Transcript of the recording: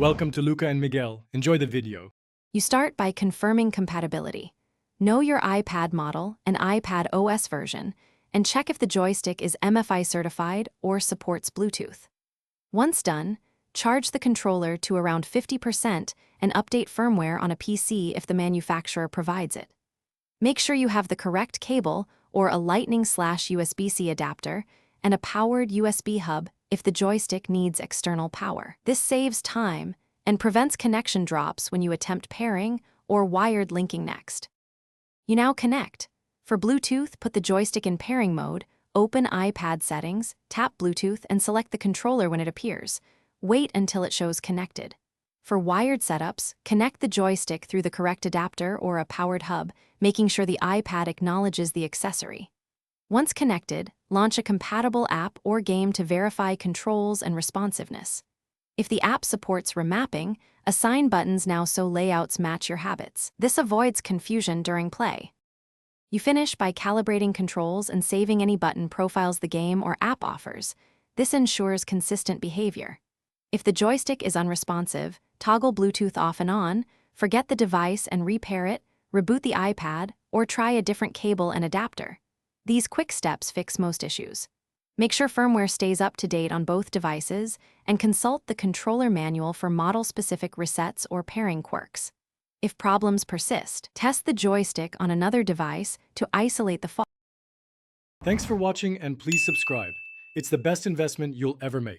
Welcome to Luca and Miguel. Enjoy the video. You start by confirming compatibility. Know your iPad model and iPad OS version, and check if the joystick is MFI certified or supports Bluetooth. Once done, charge the controller to around 50% and update firmware on a PC if the manufacturer provides it. Make sure you have the correct cable or a Lightning/USB-C adapter and a powered USB hub if the joystick needs external power. This saves time and prevents connection drops when you attempt pairing or wired linking next. You now connect. For Bluetooth, put the joystick in pairing mode, open iPad settings, tap Bluetooth, and select the controller when it appears. Wait until it shows connected. For wired setups, connect the joystick through the correct adapter or a powered hub, making sure the iPad acknowledges the accessory. Once connected, launch a compatible app or game to verify controls and responsiveness. If the app supports remapping, assign buttons now so layouts match your habits. This avoids confusion during play. You finish by calibrating controls and saving any button profiles the game or app offers. This ensures consistent behavior. If the joystick is unresponsive, toggle Bluetooth off and on, forget the device and repair it, reboot the iPad, or try a different cable and adapter. These quick steps fix most issues. Make sure firmware stays up to date on both devices and consult the controller manual for model-specific resets or pairing quirks. If problems persist, test the joystick on another device to isolate the fault. Thanks for watching and please subscribe. It's the best investment you'll ever make.